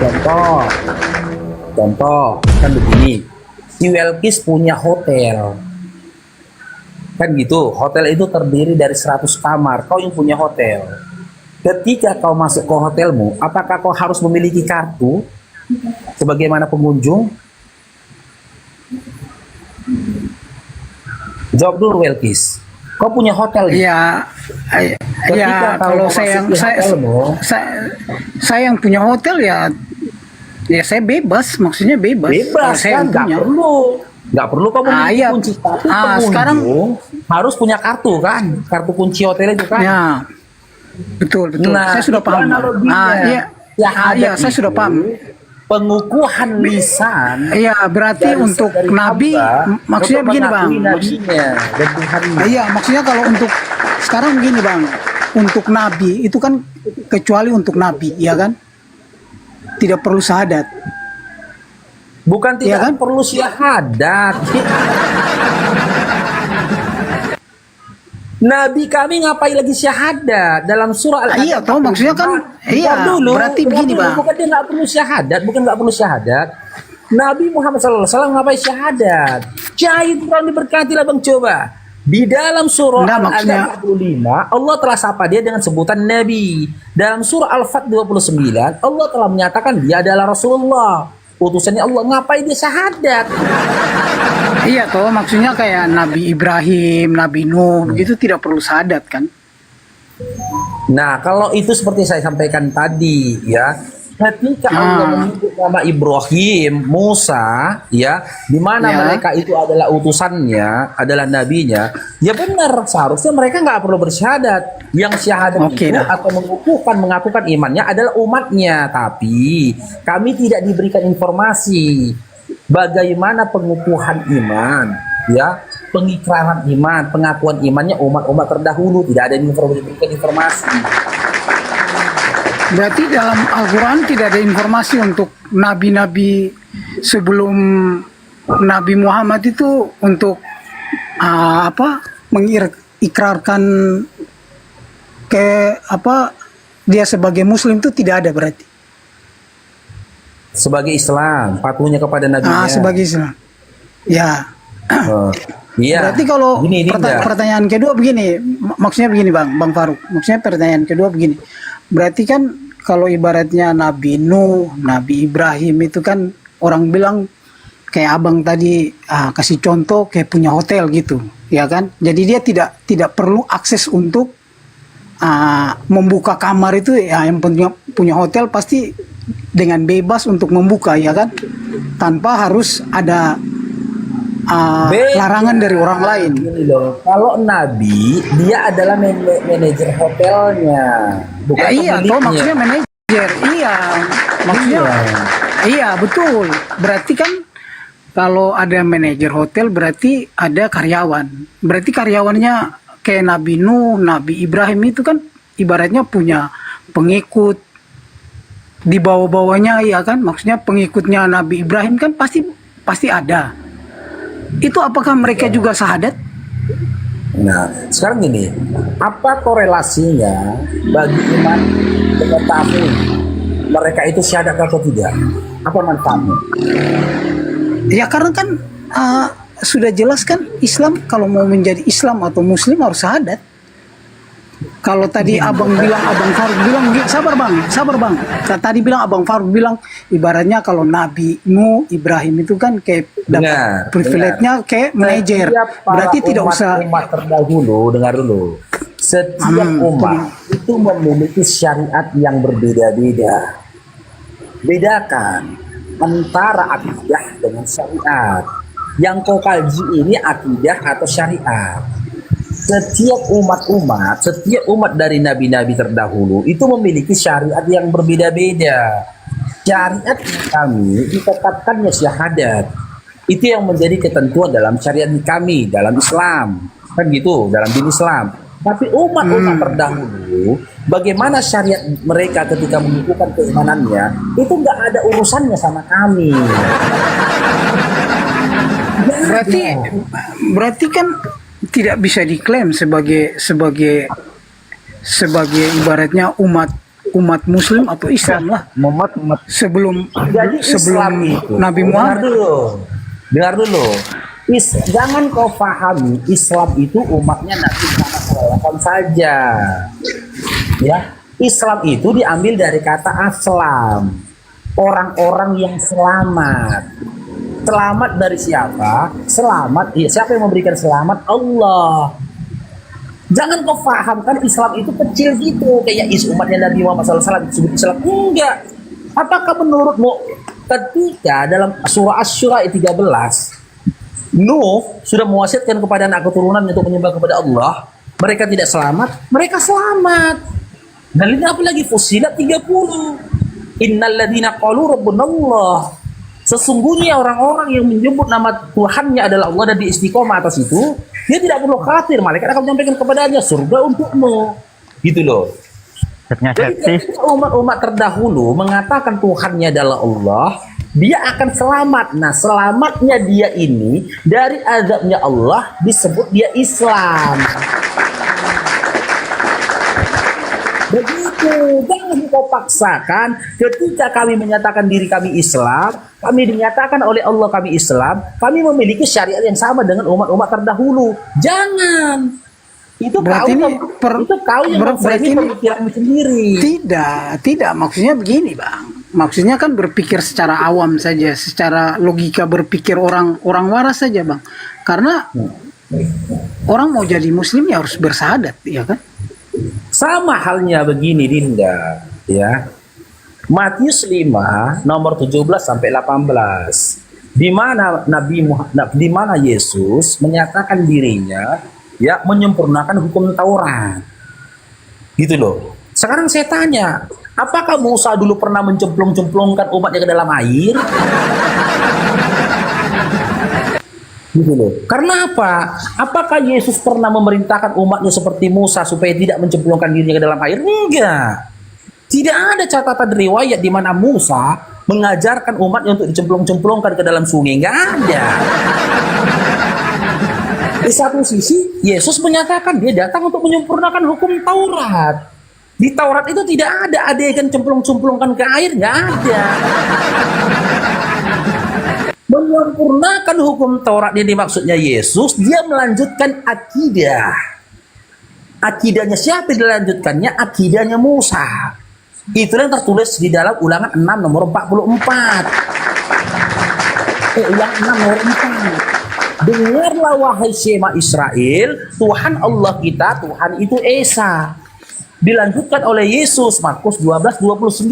Contoh, contoh kan begini, si Welkis punya hotel, kan gitu. Hotel itu terdiri dari 100 kamar. Kau yang punya hotel. Ketika kau masuk ke hotelmu, apakah kau harus memiliki kartu sebagaimana pengunjung? Jawab dulu, Welkis. Kau punya hotel gitu. Ya, ya kalau saya yang punya hotel ya, ya saya bebas, maksudnya bebas. Bebas saya kan, nggak punya. perlu kamu memiliki Iya. kunci. Tapi Sekarang pengunjung harus punya kartu kan, kartu kunci hotel itu kan. ya, betul. Nah, Saya sudah itu paham. analoginya. Iya. Syahadat Saya sudah itu paham. pengukuhan lisan. Iya, berarti dari- untuk dari nabi, hamba maksudnya untuk begini bang. mengakui nabinya dan Tuhannya. Iya, maksudnya kalau untuk sekarang begini bang, untuk nabi itu kan kecuali untuk nabi, ya kan? Tidak perlu syahadat. Bukan tidak Iya kan? perlu syahadat. Nabi kami ngapain lagi syahadat dalam surah Al-Hadid? Iya, toh maksudnya kan, iya, dulu, berarti bentar begini dulu. bang. Bukan dia nggak perlu syahadat, bukan nggak perlu syahadat. Nabi Muhammad SAW ngapain syahadat? Jahit Quran diberkatilah bang, coba. Di dalam surah Enggak, maksudnya- Al-An'am 45, Allah telah sapa dia dengan sebutan Nabi. Dalam surah Al-Fat 29, Allah telah menyatakan dia adalah Rasulullah, utusannya Allah. Ngapain dia syahadat? Iya, toh maksudnya kayak Nabi Ibrahim, Nabi Nuh, gitu tidak perlu syahadat kan? Nah, kalau itu seperti saya sampaikan tadi, ya, ketika Allah menyebut nama Ibrahim, Musa, ya, di mana Ya. mereka itu adalah utusannya, adalah nabinya, ya benar, seharusnya mereka nggak perlu bersyahadat. Yang syahadat Oke, itu dah. atau mengakukan imannya adalah umatnya, tapi kami tidak diberikan informasi bagaimana pengukuhan iman, ya, pengikraran iman, pengakuan imannya umat-umat terdahulu, tidak ada yang diberikan informasi. Berarti dalam Al-Quran tidak ada informasi untuk nabi-nabi sebelum Nabi Muhammad itu untuk mengikrarkan dia sebagai Muslim itu tidak ada berarti. Sebagai Islam, patuhnya kepada nabinya. Sebagai Islam. Ya. Iya. Berarti kalau Gini, Dinda. pertanyaan kedua begini, maksudnya begini Bang Faruk. Maksudnya pertanyaan kedua begini. Berarti kan kalau ibaratnya Nabi Nuh, Nabi Ibrahim itu kan orang bilang kayak abang tadi kasih contoh kayak punya hotel gitu, ya kan? Jadi dia tidak perlu akses untuk membuka kamar itu, ya yang punya hotel pasti dengan bebas untuk membuka, ya kan? Tanpa harus ada larangan dari orang lain. Gini loh, kalau Nabi dia adalah manajer hotelnya, bukan Iya, toh pemiliknya. maksudnya manajer. Iya, maksudnya iya betul. Berarti kan kalau ada manajer hotel berarti ada karyawan. Berarti karyawannya kayak Nabi Nuh, Nabi Ibrahim itu kan ibaratnya punya pengikut di bawah-bawahnya, ya kan? Maksudnya pengikutnya Nabi Ibrahim kan pasti ada. Itu apakah mereka juga syahadat? Nah, sekarang gini, apa korelasinya bagi iman mengetahui mereka itu syahadat atau tidak? Apa manfaatnya? Ya karena kan sudah jelas kan Islam kalau mau menjadi Islam atau Muslim harus syahadat. Kalau tadi Abang Faruk bilang, sabar bang. Tadi bilang Abang Faruk bilang, ibaratnya kalau Nabi Nuh, Ibrahim itu kan kayak dapat privilege-nya kayak manajer. Berarti tidak usah. Umat terdahulu, dengar dulu. Setiap umat itu memiliki syariat yang berbeda-beda. Bedakan antara akidah dengan syariat. Yang kau kaji ini akidah atau syariat. Setiap umat dari nabi-nabi terdahulu itu memiliki syariat yang berbeda-beda. Syariat kami ditetapkannya syahadat. Itu yang menjadi ketentuan dalam syariat kami, dalam Islam. Kan gitu, dalam din Islam. Tapi umat-umat terdahulu, bagaimana syariat mereka ketika mengukuhkan keimanannya, itu nggak ada urusannya sama kami. Berarti kan tidak bisa diklaim sebagai sebagai ibaratnya umat Muslim atau Islam lah Muhammad sebelum Jadi Islam itu, Nabi dengar Muhammad. dulu, dengar dulu. Jangan kau pahami Islam itu umatnya Nabi Muhammad SAW saja. Ya, Islam itu diambil dari kata aslam, orang-orang yang selamat. Selamat dari siapa? Selamat, ya, siapa yang memberikan selamat? Allah. Jangan kau pahamkan Islam itu kecil gitu, kayak umatnya Nabi Muhammad SAW disebut Islam. Enggak. Apakah menurutmu ketika dalam surah Asy-Syura ayat 13 Nuh sudah mewasiatkan kepada anak keturunan untuk menyembah kepada Allah, mereka tidak selamat? Mereka selamat. Dalilnya apa lagi? Fussilat 30. Innal ladzina qalu rabbunallah. Sesungguhnya orang-orang yang menyebut nama Tuhannya adalah Allah dan diistiqomah atas itu, dia tidak perlu khawatir, malaikat akan menyampaikan kepadanya surga untukmu. Gitu loh. Jadi ketika umat-umat terdahulu mengatakan Tuhannya adalah Allah, dia akan selamat. Nah, selamatnya dia ini dari azabnya Allah disebut dia Islam. Begitu, jangan kau paksakan. Ketika kami menyatakan diri kami Islam, kami dinyatakan oleh Allah kami Islam, kami memiliki syariat yang sama dengan umat-umat terdahulu. Jangan. Itu Berarti ini kau yang memframing pemikiranmu sendiri. Tidak, maksudnya begini, Bang. Maksudnya kan berpikir secara awam saja, secara logika berpikir orang waras saja, Bang. Karena orang mau jadi muslim ya harus bersahadat, ya kan? Sama halnya begini, Dinda, ya. Matius 5 nomor 17 sampai 18. Di mana di mana Yesus menyatakan dirinya ya menyempurnakan hukum Taurat. Gitu loh. Sekarang saya tanya, apakah Musa dulu pernah mencemplung-cemplungkan umatnya ke dalam air? Gitu loh. Karena apa? Apakah Yesus pernah memerintahkan umatnya seperti Musa supaya tidak mencemplungkan dirinya ke dalam air? Enggak. Tidak ada catatan riwayat di mana Musa mengajarkan umatnya untuk dicemplung-cemplungkan ke dalam sungai. Enggak ada. Di satu sisi, Yesus menyatakan dia datang untuk menyempurnakan hukum Taurat. Di Taurat itu tidak ada adegan cemplung-cemplungkan ke air, nggak ada. Menyempurnakan hukum Taurat yang dimaksudnya Yesus, dia melanjutkan akidah. Akidahnya siapa yang dilanjutkannya? Akidahnya Musa. Itulah yang tertulis di dalam Ulangan 6 nomor 44. Ulangan 6 nomor 4. Dengarlah wahai Shema Israel, Tuhan Allah kita, Tuhan itu Esa. Dilanjutkan oleh Yesus, Markus 12:29.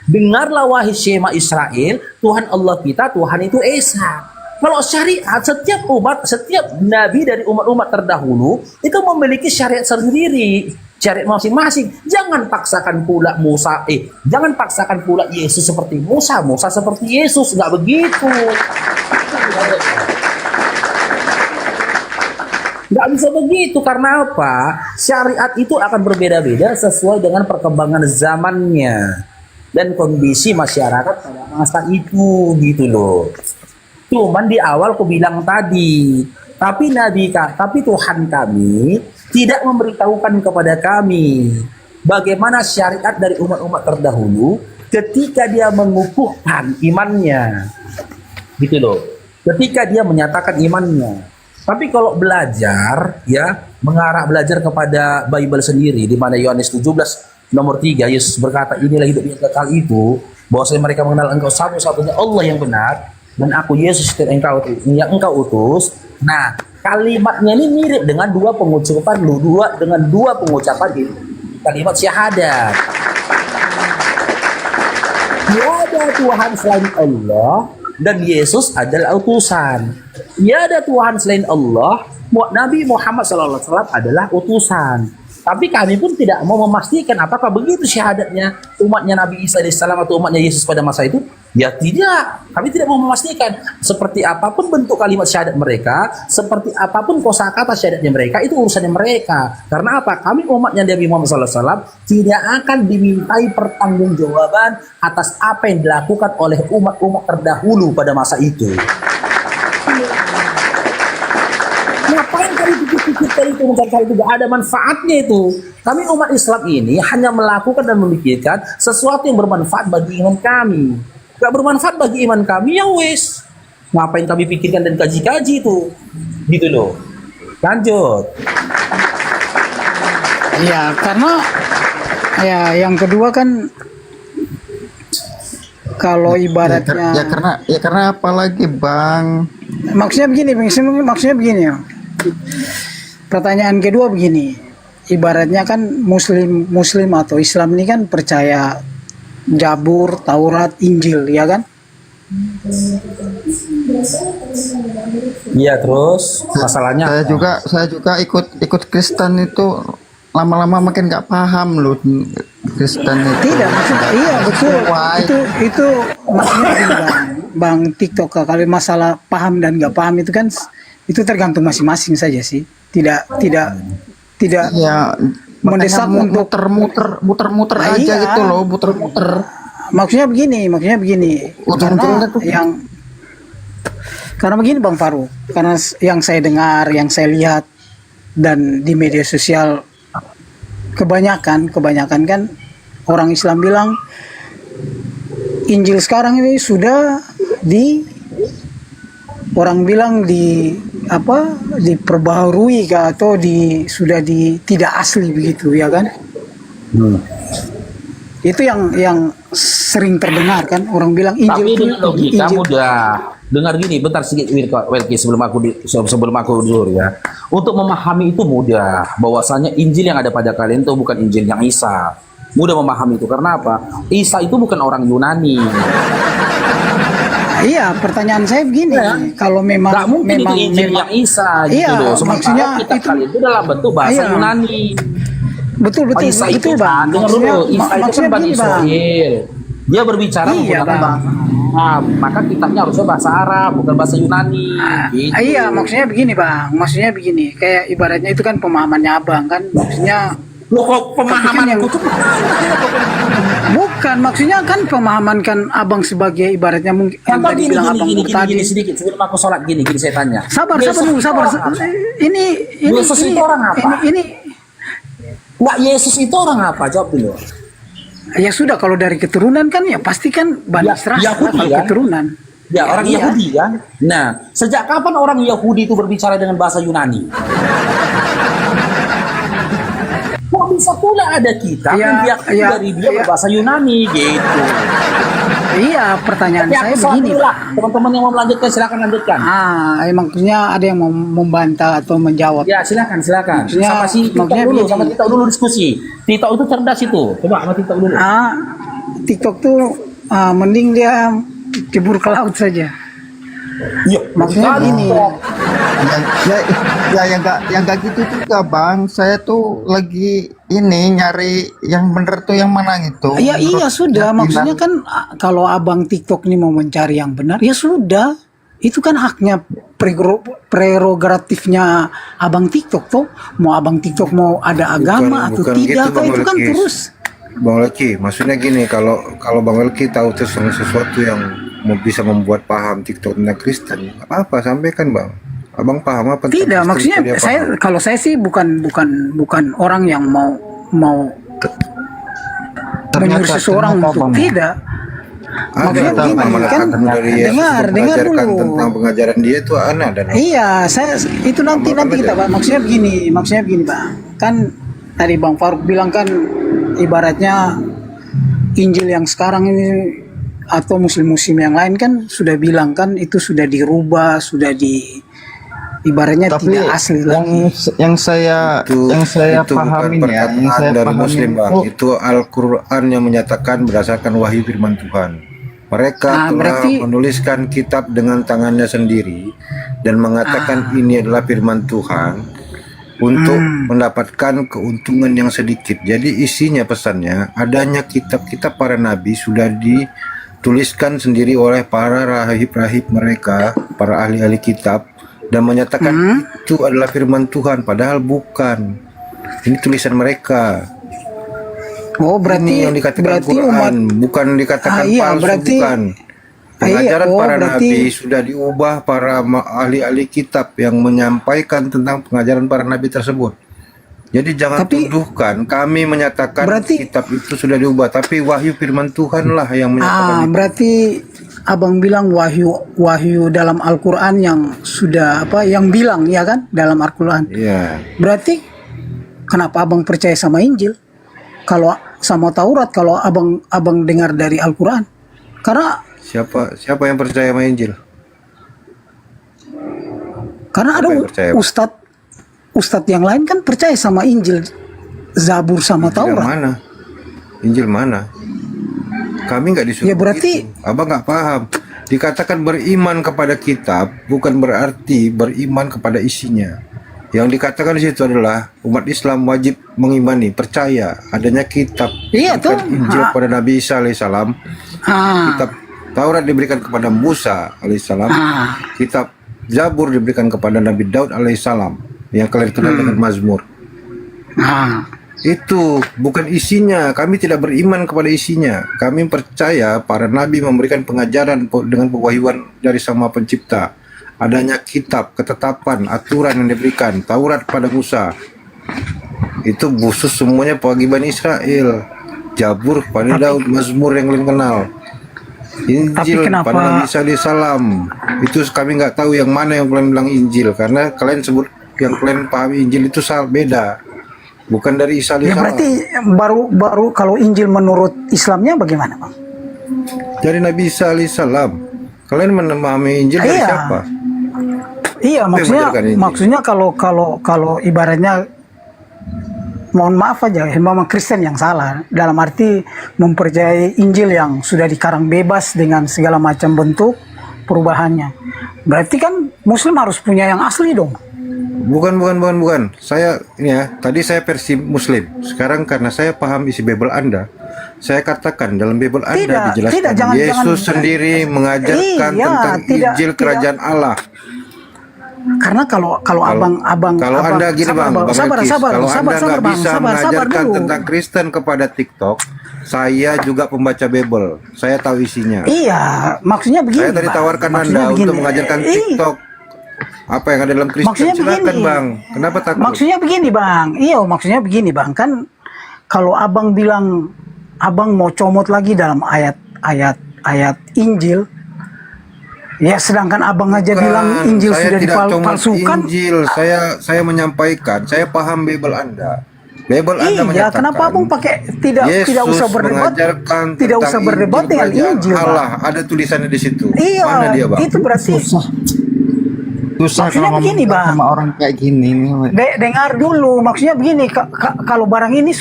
Dengarlah wahai Shema Israel, Tuhan Allah kita, Tuhan itu Esa. Kalau syariat, setiap umat, setiap nabi dari umat-umat terdahulu itu memiliki syariat sendiri, syariat masing-masing. Jangan paksakan pula jangan paksakan pula Yesus seperti Musa, Musa seperti Yesus, nggak begitu. Nggak bisa begitu, karena apa? Syariat itu akan berbeda-beda sesuai dengan perkembangan zamannya dan kondisi masyarakat pada masa itu, gitu loh. Cuman di awal aku bilang tadi, tapi Tuhan kami tidak memberitahukan kepada kami bagaimana syariat dari umat-umat terdahulu ketika dia mengukuhkan imannya, gitu loh. Ketika dia menyatakan imannya. Tapi kalau belajar, ya, belajar kepada Bible sendiri, di mana Yohanes 17 nomor 3, Yesus berkata, inilah hidup yang kekal itu, bahwasanya mereka mengenal engkau satu-satunya Allah yang benar, dan aku Yesus yang engkau utus. Nah, kalimatnya ini mirip dengan dua pengucapan ini, kalimat syahadat. Tiada Tuhan selain Allah, dan Yesus adalah utusan. Tiada Tuhan selain Allah, Nabi Muhammad SAW adalah utusan. Tapi kami pun tidak mau memastikan apakah begitu syahadatnya umatnya Nabi Isa AS atau umatnya Yesus pada masa itu. Ya tidak, kami tidak mau memastikan. Seperti apapun bentuk kalimat syahadat mereka, seperti apapun kosakata syahadatnya mereka, itu urusannya mereka. Karena apa? Kami umatnya Nabi Muhammad SAW tidak akan dimintai pertanggungjawaban atas apa yang dilakukan oleh umat-umat terdahulu pada masa itu. Ngapain kali pikir-pikir itu mencari-cari itu, gak ada manfaatnya itu. Kami umat Islam ini hanya melakukan dan memikirkan sesuatu yang bermanfaat bagi iman kami. Gak bermanfaat bagi iman kami, ya wes. Ngapain kami pikirkan dan kaji-kaji itu? Gitu loh. Lanjut. Iya, karena ya yang kedua kan kalau ibaratnya karena apalagi Bang. maksudnya begini ya. Pertanyaan kedua begini. Ibaratnya kan muslim atau Islam ini kan percaya Zabur, Taurat, Injil, ya kan? Iya, terus masalahnya Saya juga ikut Kristen itu lama-lama makin nggak paham loh Kristen itu. Tidak, maksudnya iya betul. Why? Itu maksudnya begini, Bang TikTok, kalau masalah paham dan nggak paham itu kan itu tergantung masing-masing saja sih. Tidak Ya, mendesak untuk muter-muter aja iya. gitu loh, muter-muter. Maksudnya begini. Ujung-ujungnya tuh Karena begini Bang Faru, karena yang saya dengar, yang saya lihat dan di media sosial kebanyakan kan orang Islam bilang Injil sekarang ini sudah orang bilang diperbaharui atau sudah tidak asli begitu, ya kan? Itu yang sering terdengar kan, orang bilang Injil. Tapi dengan logika Injil. mudah. Dengar gini, bentar sedikit Welki sebelum aku zuhur ya. Untuk memahami itu mudah. Bahwasanya Injil yang ada pada kalian itu bukan Injil yang Isa. Mudah memahami itu karena apa? Isa itu bukan orang Yunani. Iya, pertanyaan saya begini, Ya. kalau memang Gak mungkin itu Injil yang Isa gitu iya, loh. maksudnya Sementara kitab kalian itu dalam bentuk bahasa iya. Yunani. betul Isa itu Bang. dengar dulu, Isa itu kan Bani begini, Bang. Israel. Dia berbicara Iya, menggunakan Bang. bahasa Arab, maka kitabnya harusnya bahasa Arab, bukan bahasa Yunani. Gitu. Iya, maksudnya begini, kayak ibaratnya itu kan pemahamannya Abang kan, maksudnya Loh, kok pemahaman yang- itu bukan, maksudnya kan pemahaman kan Abang sebagai ibaratnya mungkin yang contoh tadi gini, bilang gini, Abang gini, tadi. gini, sedikit sebelum aku sholat gini saya tanya. Sabar Yesus dulu, itu sabar. orang apa? Ini Yesus itu orang apa? Ini Nggak, Yesus itu orang apa? Jawab dulu. ya sudah, kalau dari keturunan kan ya pasti kan Bani Ya, Israel Yahudi kalau kan? keturunan. Ya, orang Iya. Yahudi kan. Nah, sejak kapan orang Yahudi itu berbicara dengan bahasa Yunani? Kok bisa pula ada kitab Ya, yang diakui ya, dari dia ya. berbahasa Yunani gitu. Iya, pertanyaan Tapi saya aku sholat begini, dulu lah. Pak. Teman-teman yang mau melanjutkan silakan lanjutkan. Maksudnya ada yang mau membantah atau menjawab. Ya, silakan. Maksudnya- Sama si Tito maksudnya dulu, begini. sama Tito dulu diskusi. Tito itu cerdas itu. Coba sama Tito dulu. TikTok tuh mending dia cebur ke laut saja. Iya, Maksudnya gini. Yang nggak gitu juga Bang. Saya tuh lagi nyari yang bener tuh yang mana gitu. Ya iya Menurut sudah, yang maksudnya bilang, kan kalau Abang TikTok ini mau mencari yang benar, ya sudah. Itu kan haknya prerogatifnya Abang TikTok tuh. Mau Abang TikTok mau ada agama atau bukan tidak, gitu, Bang itu kan Welkis. terus. Bang Welki, maksudnya gini, kalau Bang Welki tahu sesuatu yang bisa membuat paham TikTok tentang Kristen, apa sampaikan Bang. Abang paham apa tentang Tidak, Kristen, maksudnya dia paham. kalau saya sih bukan orang yang mau menyuruh seseorang ternyata, untuk Bang. tidak. Ada Maksudnya Bang, gini, malah kan kata dari Yesus dengar mengajarkan dulu. tentang pengajaran dia itu aneh dan Iya, saya itu nanti Amalkan kita aja. Pak. Maksudnya begini, Bang. Kan tadi Bang Faruk bilang kan ibaratnya Injil yang sekarang ini atau muslim-muslim yang lain kan sudah bilang kan itu sudah dirubah, sudah ibaratnya tapi tidak asli lagi. yang saya itu pahamin bukan ya, yang perkataan saya dari pahamin Muslim Bang. itu Itu Al-Quran yang menyatakan berdasarkan wahyu firman Tuhan. Mereka Nah, telah berarti- menuliskan kitab dengan tangannya sendiri dan mengatakan ini adalah firman Tuhan untuk mendapatkan keuntungan yang sedikit. Jadi isinya pesannya adanya kitab-kitab para nabi sudah dituliskan sendiri oleh para rahib-rahib mereka, para ahli-ahli kitab, dan menyatakan itu adalah firman Tuhan, padahal bukan. Ini tulisan mereka. Oh, berarti Ini yang dikatakan berarti Quran, umat bukan dikatakan iya, palsu, berarti- bukan. Pengajaran oh, para berarti nabi sudah diubah para ahli-ahli kitab yang menyampaikan tentang pengajaran para nabi tersebut. Jadi jangan Tapi- tuduhkan kami menyatakan Berarti- kitab itu sudah diubah, tapi wahyu firman Tuhan lah yang menyatakan itu. berarti abang bilang wahyu dalam Al-Quran yang sudah yang bilang ya kan dalam Al-Quran. Iya. Berarti kenapa abang percaya sama Injil? Kalau sama Taurat, kalau abang dengar dari Al-Quran? Karena Siapa yang percaya sama Injil? ada Siapa yang percaya? ustadz yang lain kan percaya sama Injil, Zabur sama Injil yang Taurat. mana? Injil mana? Kami nggak disuruh Ya berarti- begitu. Abang nggak paham. Dikatakan beriman kepada kitab bukan berarti beriman kepada isinya. Yang dikatakan di situ adalah umat Islam wajib mengimani, percaya adanya kitab. Iya, Bukan tuh. Injil kepada Nabi Isa alaihissalam. Ah, Kitab Taurat diberikan kepada Musa alaihissalam. Kitab Zabur diberikan kepada Nabi Daud alaihissalam yang kalian kenal dengan Mazmur. Itu bukan isinya. Kami tidak beriman kepada isinya. Kami percaya para nabi memberikan pengajaran dengan pewahyuan dari Sang Maha Pencipta. Adanya kitab, ketetapan, aturan yang diberikan. Taurat pada Musa. Itu khusus semuanya bagi Bani Israel. Zabur kepada Daud, Mazmur yang kalian kenal. Injil kenapa- pada Nabi Isa alaihissalam. Itu kami nggak tahu yang mana yang kalian bilang Injil, karena kalian sebut yang kalian pahami Injil itu beda. Bukan dari Isa ya alaihissalam. berarti baru kalau Injil menurut Islamnya bagaimana, Bang? Dari Nabi Isa alaihissalam. Kalian memahami Injil dari Iya. siapa? Iya, Apa yang mengajarkan Injil? maksudnya kalau ibaratnya, mohon maaf aja, memang Kristen yang salah dalam arti mempercayai Injil yang sudah dikarang bebas dengan segala macam bentuk perubahannya. Berarti kan Muslim harus punya yang asli dong. Bukan. Saya ini ya, tadi saya versi Muslim. Sekarang karena saya paham isi Bible Anda, saya katakan dalam Bible Anda dijelaskan Yesus sendiri mengajarkan Iya, tentang Injil kerajaan Allah. Karena kalau abang Kalau Anda gini Bang, Bang Elkis, kalau Anda nggak bisa mengajarkan dulu. tentang Kristen kepada TikTok, saya juga pembaca Bible. Saya tahu isinya. Iya, maksudnya begini. Saya tadi Bang. tawarkan Maksudnya Anda begini. untuk mengajarkan TikTok. Apa yang ada dalam Kristen? Maksudnya Silakan begini. Bang. Kenapa takut? Maksudnya begini, Bang. Iya, maksudnya begini, Bang. Kan kalau abang bilang abang mau comot lagi dalam ayat Injil, ya sedangkan abang aja bilang Injil saya sudah tidak comot dipalsukan. Injil, saya menyampaikan, saya paham Bible Anda. Bible Anda Iya, menyatakan kenapa abang pakai tidak usah berdebat, mengajarkan tidak tentang usah berdebat dengan kerajaan Injil, Bang. Allah. Ada tulisannya di situ. Iya, Mana dia, Bang? itu berarti Susah Maksudnya kalau begini, ngomong Bang. sama orang kayak gini nih. Weh. dengar dulu. Maksudnya begini, kalau barang ini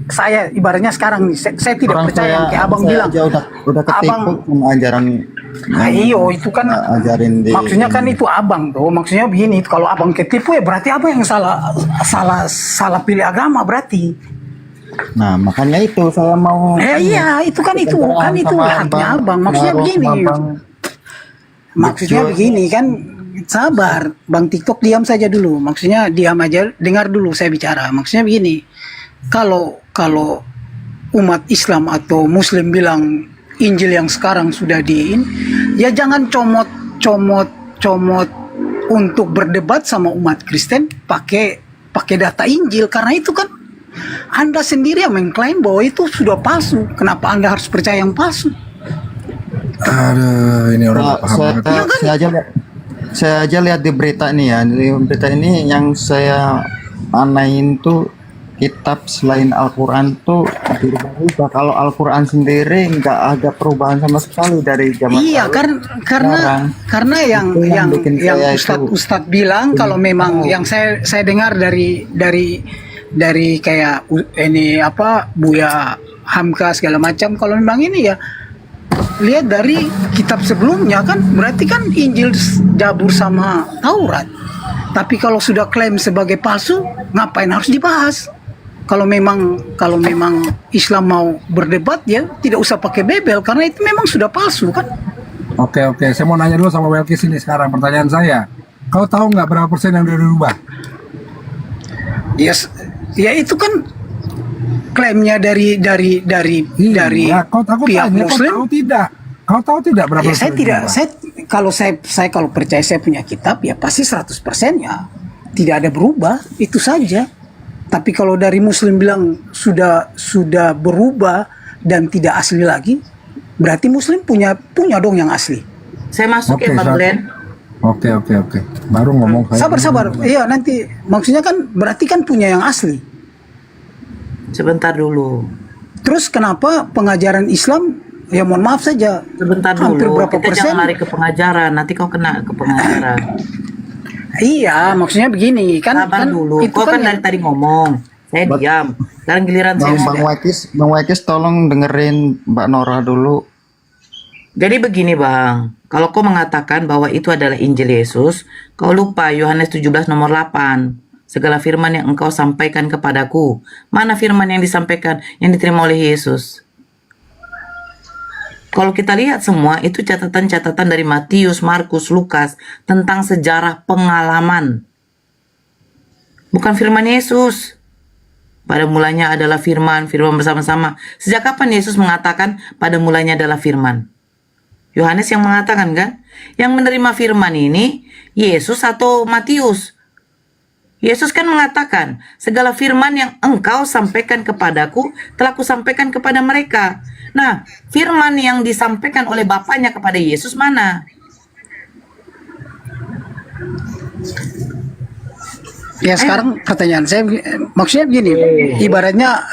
saya ibaratnya sekarang nih, saya tidak Orang percaya yang kayak abang saya bilang. aja udah ketipu Abang- sama ajaran Iyo, itu kan ajarin di maksudnya kan itu abang tuh. Maksudnya begini, kalau abang ketipu ya berarti abang yang salah pilih agama berarti. Nah, makanya itu saya mau Iya, itu kan haknya abang. Maksudnya begini. Maksudnya begini kan, sabar, Bang TikTok diam saja dulu. Maksudnya diam aja, dengar dulu saya bicara. Maksudnya begini, kalau umat Islam atau Muslim bilang Injil yang sekarang sudah ya jangan comot untuk berdebat sama umat Kristen pakai data Injil, karena itu kan Anda sendiri yang mengklaim bahwa itu sudah palsu. Kenapa Anda harus percaya yang palsu? Aduh, ini orang nggak paham banget. saya aja lihat di berita ini ya. Di berita ini yang saya anain tuh kitab selain Al-Quran tuh berubah. Kalau Al-Quran sendiri nggak ada perubahan sama sekali dari zaman Iya, lalu. karena yang Itu yang bikin saya itu- Ustadz bilang kalau memang yang saya dengar dari kayak ini Buya Hamka segala macam, kalau memang ini ya lihat dari kitab sebelumnya kan berarti kan Injil, Zabur sama Taurat. Tapi kalau sudah klaim sebagai palsu, ngapain harus dibahas? Kalau memang Islam mau berdebat ya tidak usah pakai Bible karena itu memang sudah palsu kan. Oke, saya mau nanya dulu sama Welkis ini sekarang. Pertanyaan saya, kau tahu nggak berapa persen yang udah dirubah? Yes, ya itu kan klaimnya dari Iya, aku pihak tanya, kau Muslim. tahu tidak? Kau tahu tidak berapa Ya, saya persen tidak, berubah? saya kalau percaya saya punya kitab ya pasti 100% ya tidak ada berubah, itu saja. Tapi kalau dari Muslim bilang sudah berubah dan tidak asli lagi, berarti Muslim punya dong yang asli. Saya masuk Oke, ya Bang satu. Glenn. Oke. Baru ngomong saya. Sabar. Iya, nanti maksudnya kan berarti kan punya yang asli. Sebentar dulu. Terus kenapa pengajaran Islam, ya mohon maaf saja, Sebentar hampir dulu. berapa Kita persen? jangan lari ke pengajaran. Nanti kau kena ke pengajaran. Iya, maksudnya begini kan. Sabar dulu. Itu Kau kan yang- dari tadi ngomong. Saya diam. Sekarang giliran saya. Bang Wekis tolong dengerin Mbak Nora dulu. Jadi begini Bang, kalau kau mengatakan bahwa itu adalah Injil Yesus, kau lupa Yohanes 17 nomor 8. Segala firman yang engkau sampaikan kepadaku. Mana firman yang disampaikan, yang diterima oleh Yesus? Kalau kita lihat semua, itu catatan-catatan dari Matius, Markus, Lukas tentang sejarah pengalaman. Bukan firman Yesus. Pada mulanya adalah firman bersama-sama. Sejak kapan Yesus mengatakan pada mulanya adalah firman? Yohanes yang mengatakan kan? Yang menerima firman ini Yesus atau Matius? Yesus kan mengatakan, segala firman yang engkau sampaikan kepadaku telah kusampaikan kepada mereka. Nah, firman yang disampaikan oleh Bapaknya kepada Yesus mana? Ya sekarang pertanyaan saya maksudnya begini, ibaratnya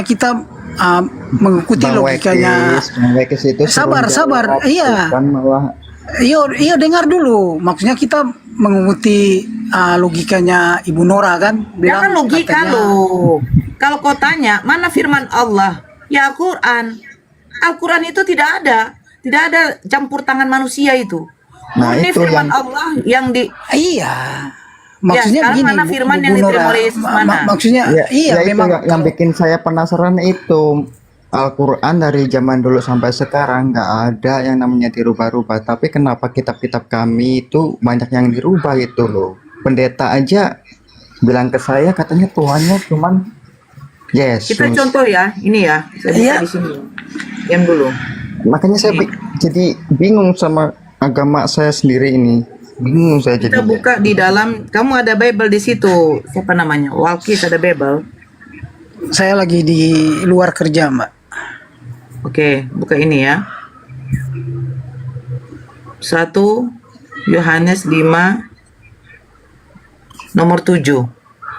kita mengikuti logikanya. Bang Wekis itu Sabar, iya. Kan malah Iya dengar dulu. Maksudnya kita mengikuti logikanya Ibu Nora kan. Jangan logika katanya- loh. Kalau kau tanya, mana firman Allah? Ya Al-Quran. Al-Quran itu tidak ada campur tangan manusia itu. Nah, Ini itu firman yang- Allah yang di Iya. Maksudnya sekarang begini, mana firman yang diterima oleh Yesus mana? Maksudnya ya, iya ya itu memang yang bikin saya penasaran itu Al-Quran dari zaman dulu sampai sekarang nggak ada yang namanya dirubah-rubah. Tapi kenapa kitab-kitab kami itu banyak yang dirubah gitu loh. Pendeta aja bilang ke saya katanya Tuhannya cuman Yesus. Kita contoh ya, ini ya. Saya buka Iya. di sini. Diam dulu. Makanya saya jadi bingung sama agama saya sendiri ini. Bingung saya Kita jadi. buka di dalam, kamu ada Bible di situ. Siapa namanya? Walkis ada Bible. saya lagi di luar kerja, Mbak. Oke, buka ini ya. 1 Yohanes 5 nomor 7.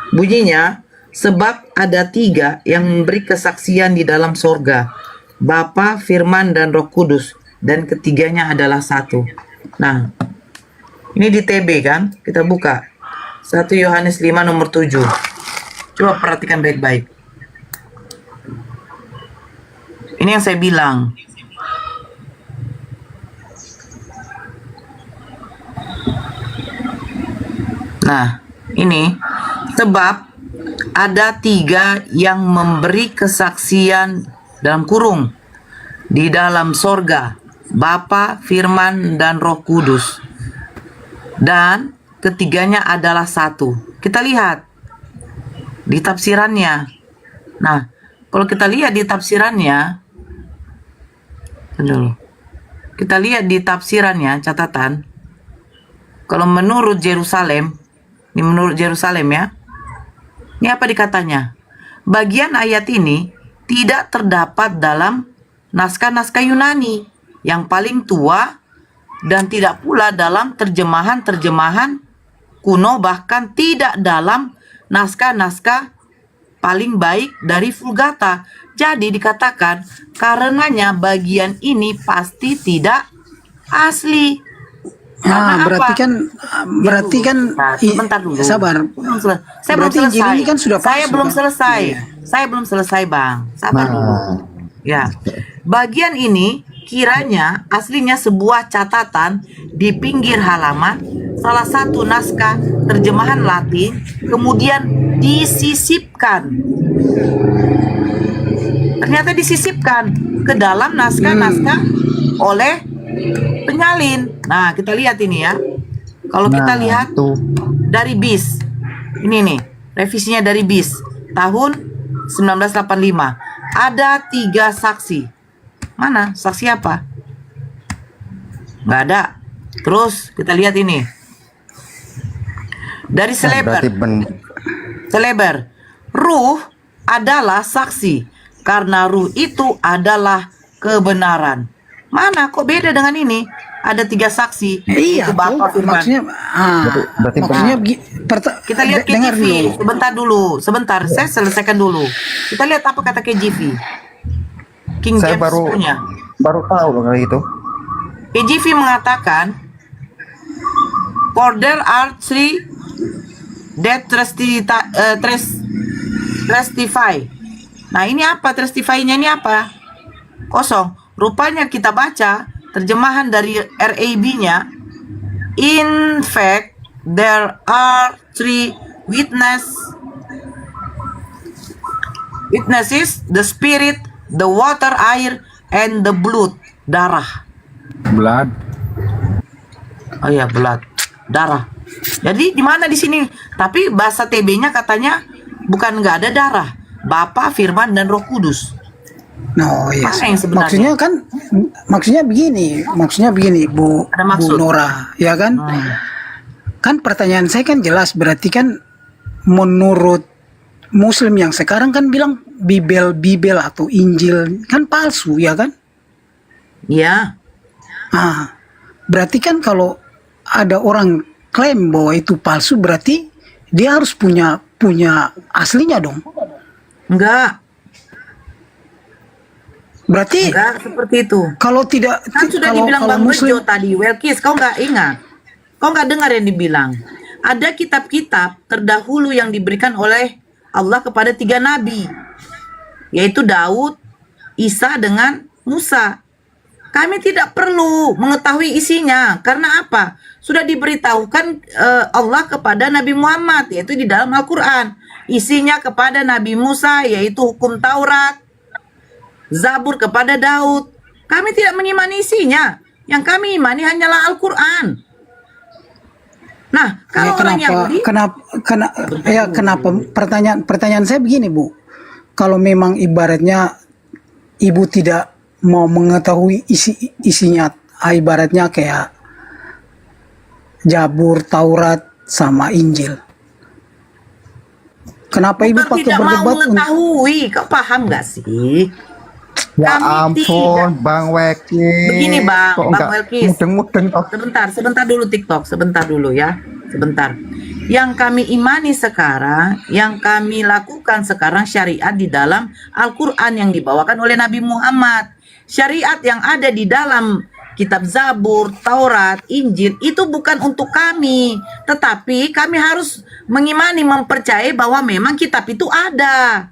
Bunyinya, sebab ada 3 yang memberi kesaksian di dalam sorga, Bapa, Firman, dan Roh Kudus, dan ketiganya adalah satu. Nah, ini di TB kan? Kita buka. 1 Yohanes 5 nomor 7. Coba perhatikan baik-baik. Ini yang saya bilang. Nah, ini sebab ada 3 yang memberi kesaksian dalam kurung di dalam sorga, Bapa, Firman, dan Roh Kudus, dan ketiganya adalah satu. Kita lihat di tafsirannya. Nah, kalau kita lihat di tafsirannya, dulu. Kita lihat di tafsirannya, catatan. Kalau menurut Yerusalem, ini menurut Yerusalem ya. Ini apa dikatanya? Bagian ayat ini tidak terdapat dalam naskah-naskah Yunani yang paling tua dan tidak pula dalam terjemahan-terjemahan kuno, bahkan tidak dalam naskah-naskah paling baik dari Vulgata. Jadi dikatakan karenanya bagian ini pasti tidak asli. Karena berarti apa? kan Sebentar dulu. sabar. Saya belum Berarti Injil selesai. ini kan sudah Saya palsu, belum kan? selesai. Iya. Saya belum selesai, Bang. Sabar dulu. Nah, Ya. Bagian ini kiranya aslinya sebuah catatan di pinggir halaman salah satu naskah terjemahan Latin, kemudian disisipkan. Ternyata disisipkan ke dalam naskah-naskah oleh penyalin. Nah, kita lihat ini ya. Kalau kita lihat tuh dari BIS. Ini nih, revisinya dari BIS tahun 1985. Ada 3 saksi. Mana? Saksi apa? Nggak ada. Terus kita lihat ini. Dari selebar. Berarti Selebar. Ruh adalah saksi. Karena ruh itu adalah kebenaran. Mana? Kok beda dengan ini? Ada 3 saksi. Iya, Itu Bapak Firman. maksudnya berarti maksudnya Kita lihat dengar KJV. dulu. Sebentar. Saya selesaikan dulu. Kita lihat apa kata KJV. King saya James punya. baru tahu loh kayak gitu. KJV mengatakan, for there are 3 that testify. Nah, ini apa? Testify-nya ini apa? Kosong. Rupanya kita baca terjemahan dari RAB-nya. In fact, there are 3 witnesses, the spirit, the water, air, and the blood, darah. Blood. Oh ya, blood, darah. Jadi di mana di sini? Tapi bahasa TB-nya katanya bukan nggak ada darah, Bapa, Firman, dan Roh Kudus. No, iya. Mana yang sebenarnya? Maksudnya begini, Bu, Ada maksud. Bu Nora, ya kan? Kan pertanyaan saya kan jelas, berarti kan menurut Muslim yang sekarang kan bilang Bibel atau Injil kan palsu, ya kan? Ya, Berarti kan kalau ada orang klaim bahwa itu palsu, berarti dia harus punya aslinya dong. enggak Berarti seperti itu. kalau tidak Kan sudah dibilang Bang Bejo tadi, Welkis, kau nggak ingat? Kau nggak dengar yang dibilang? Ada kitab-kitab terdahulu yang diberikan oleh Allah kepada 3 nabi, yaitu Daud, Isa, dengan Musa. Kami tidak perlu mengetahui isinya. Karena apa? Sudah diberitahukan Allah kepada Nabi Muhammad, yaitu di dalam Al-Quran. Isinya kepada Nabi Musa, yaitu hukum Taurat. Zabur kepada Daud. Kami tidak mengimani isinya. Yang kami imani hanyalah Al-Quran. Nah, kalau orang Yahudi, kenapa pertanyaan saya begini, Bu. Kalau memang ibaratnya Ibu tidak mau mengetahui isinya, ibaratnya kayak Zabur, Taurat, sama Injil. Kenapa Ibu bukan pakai tidak mau berdebat mengetahui. Kau paham nggak sih? Ya Kami ampun, tidak. Bang Welkis. Begini, Bang Kok nggak Welkis. mudeng-mudeng toh? Sebentar dulu TikTok, sebentar dulu ya. Sebentar. Yang kami imani sekarang, yang kami lakukan sekarang syariat di dalam Al-Quran yang dibawakan oleh Nabi Muhammad. Syariat yang ada di dalam kitab Zabur, Taurat, Injil itu bukan untuk kami, tetapi kami harus mengimani, mempercayai bahwa memang kitab itu ada.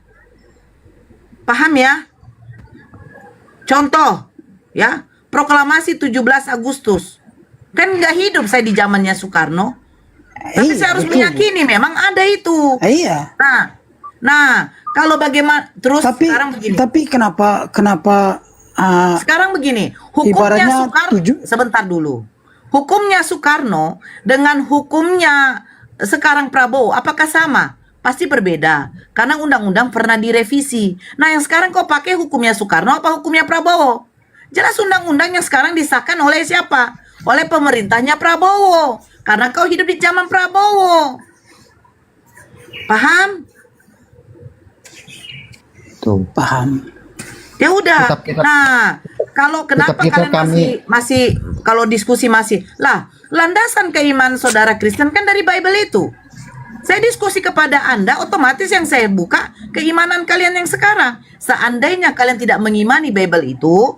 Paham ya? Contoh, ya, proklamasi 17 Agustus. Kan nggak hidup saya di zamannya Soekarno. Tapi saya harus betul, Bu. meyakini memang ada itu. Iya. Nah, kalau bagaimana terus Tapi sekarang begini. kenapa Sekarang begini, hukumnya ibaratnya Soekarno, sebentar dulu. Hukumnya Soekarno dengan hukumnya sekarang Prabowo, apakah sama? Pasti berbeda, karena undang-undang pernah direvisi. Nah, yang sekarang kau pakai hukumnya Soekarno apa hukumnya Prabowo? Jelas undang-undang yang sekarang disahkan oleh siapa? Oleh pemerintahnya Prabowo, karena kau hidup di zaman Prabowo. Paham? Tuh. paham? Ya udah. Kitab-kitab- Nah, kalau kenapa kitab-kitab kalian masih kalau diskusi masih lah, landasan keimanan saudara Kristen kan dari Bible itu. Saya diskusi kepada Anda, otomatis yang saya buka keimanan kalian yang sekarang. Seandainya kalian tidak mengimani Bible itu,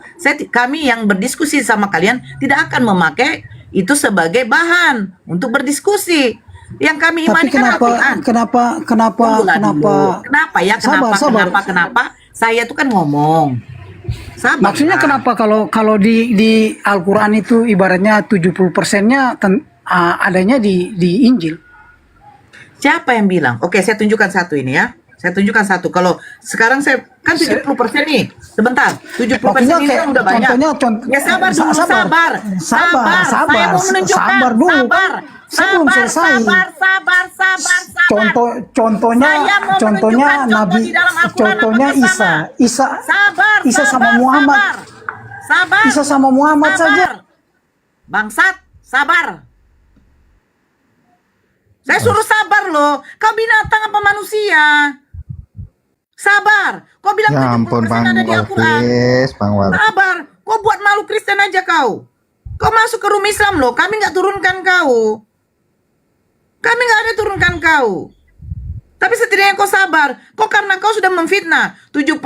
kami yang berdiskusi sama kalian tidak akan memakai itu sebagai bahan untuk berdiskusi. Yang kami imani Tapi kan Al-Quran. Tunggulah dulu. Kenapa ya? Kenapa? Saya tuh kan ngomong. Sabar. Maksudnya kenapa kalau di Al-Quran itu ibaratnya 70%-nya adanya di Injil? Siapa yang bilang? Oke, saya tunjukkan satu ini ya. Saya tunjukkan satu. Kalau sekarang saya kan 70% nih. Sebentar. 70% Maksudnya ini kayak kan udah banyak. Ya sabar dulu, sabar. Saya mau menunjukkan. Sabar dulu. Saya belum selesai. Sabar. Contohnya Saya mau contohnya menunjukkan contoh Nabi, di dalam Al-Quran contohnya apakah sama? Isa Sabar. sama Muhammad. Sabar. Isa sama Muhammad saja. Bangsat, sabar. Saya suruh sabar loh. Kau binatang apa manusia? Sabar. Kau bilang Ya 70% ampun Bang ada di Al-Quran. Walkis, Bang Walkis. Sabar. Kau buat malu Kristen aja kau. Kau masuk ke rumah Islam loh. Kami nggak turunkan kau. Kami nggak ada turunkan kau. Tapi setidaknya kau sabar. Kau karena kau sudah memfitnah. 70%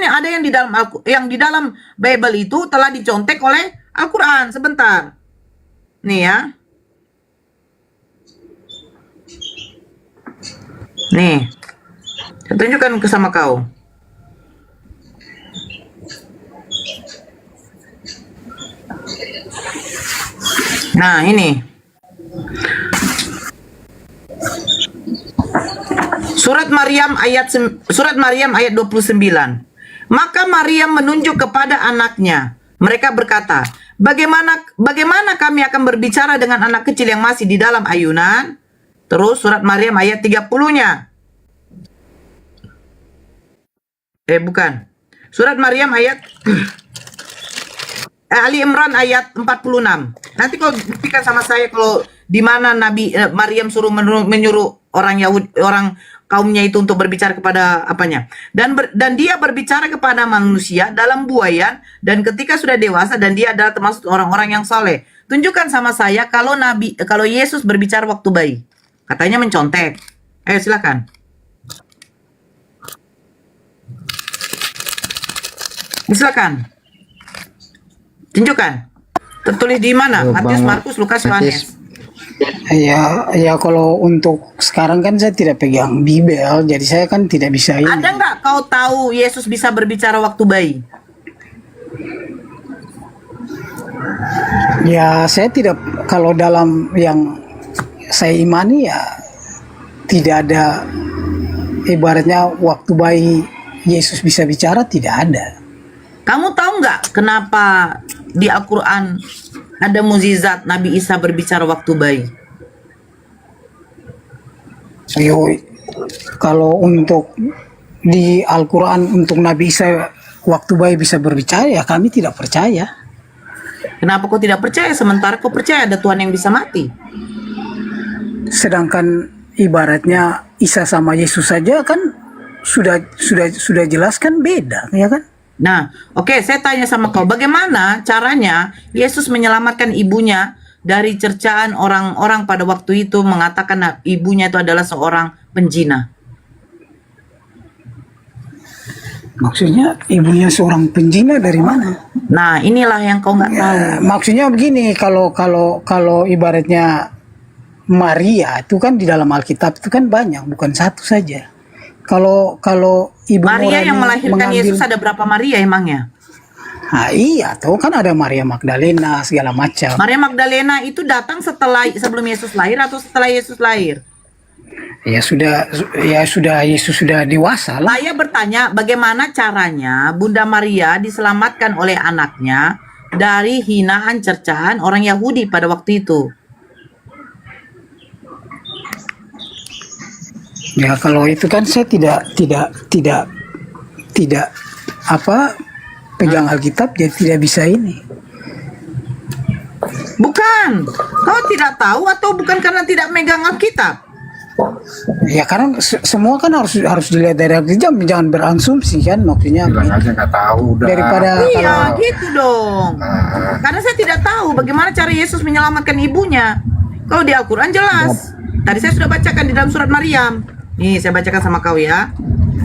yang ada yang di dalam Bible itu telah dicontek oleh Al-Quran. Sebentar. Nih ya. Nih. Saya tunjukkan ke sama kau. Nah, ini. Surat Maryam ayat 29. Maka Maryam menunjuk kepada anaknya. Mereka berkata, bagaimana kami akan berbicara dengan anak kecil yang masih di dalam ayunan? Terus surat Maryam ayat 30-nya. Bukan. Surat Maryam ayat Ali Imran ayat 46. Nanti kau buktikan sama saya kalau di mana Nabi Maryam suruh menyuruh orang Yahudi, orang kaumnya itu untuk berbicara kepada apanya. Dan dia berbicara kepada manusia dalam buayan dan ketika sudah dewasa dan dia adalah termasuk orang-orang yang soleh. Tunjukkan sama saya kalau Yesus berbicara waktu bayi. Katanya mencontek. Ayo silakan. Silakan. Tunjukkan. Tertulis di mana? Matius, Markus, Lukas, Yohanes. Ya kalau untuk sekarang kan saya tidak pegang Bible, jadi saya kan tidak bisa ini. Ada nggak kau tahu Yesus bisa berbicara waktu bayi? Ya saya tidak, kalau dalam yang saya imani ya tidak ada, ibaratnya waktu bayi Yesus bisa bicara, tidak ada. Kamu tahu nggak kenapa di Al-Quran ada mukjizat Nabi Isa berbicara waktu bayi? Kalau untuk di Al-Quran untuk Nabi Isa waktu bayi bisa berbicara, ya kami tidak percaya. Kenapa kau tidak percaya sementara kau percaya ada Tuhan yang bisa mati? Sedangkan ibaratnya Isa sama Yesus saja kan sudah jelas kan beda, ya kan? Nah, oke, saya tanya sama kau, bagaimana caranya Yesus menyelamatkan ibunya dari cercaan orang-orang pada waktu itu mengatakan ibunya itu adalah seorang penjina? Maksudnya ibunya seorang penjina dari mana? Nah, inilah yang kau nggak tahu. Maksudnya begini, kalau ibaratnya Maria itu kan di dalam Alkitab itu kan banyak, bukan satu saja. Kalau ibu Maria Nurani yang melahirkan Yesus ada berapa Maria emangnya? Nah, iya, tuh kan ada Maria Magdalena segala macam. Maria Magdalena itu datang sebelum Yesus lahir atau setelah Yesus lahir? Ya sudah Yesus sudah dewasa lah. Saya bertanya bagaimana caranya Bunda Maria diselamatkan oleh anaknya dari hinaan cercaan orang Yahudi pada waktu itu. Ya kalau itu kan saya tidak pegang Alkitab, jadi tidak bisa ini. Bukan, kau tidak tahu atau bukan karena tidak megang Alkitab? Ya karena semua kan harus dilihat dari Alkitab, jangan berasumsi kan, maksudnya. Bilang aja nggak tahu udah. Daripada Iya, gitu dong. Karena saya tidak tahu bagaimana cara Yesus menyelamatkan ibunya. Kalau di Al-Quran jelas. Tadi saya sudah bacakan di dalam surat Maryam. Nih, saya bacakan sama kau ya.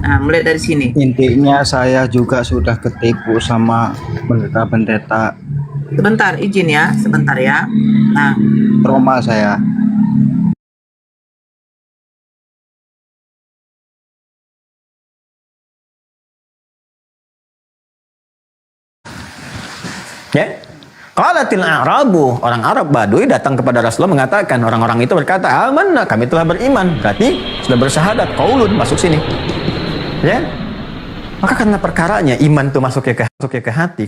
Nah, mulai dari sini. Intinya saya juga sudah ketipu sama pendeta-pendeta Sebentar, izin ya, sebentar ya. Nah, Roma saya. Ya. Qalatil A'rabu, orang Arab Baduy datang kepada Rasulullah mengatakan, orang-orang itu berkata, amanna, kami telah beriman. Berarti sudah bersyahadat, qaulun, masuk sini. Ya. Maka karena perkaranya iman itu masuk ke hati.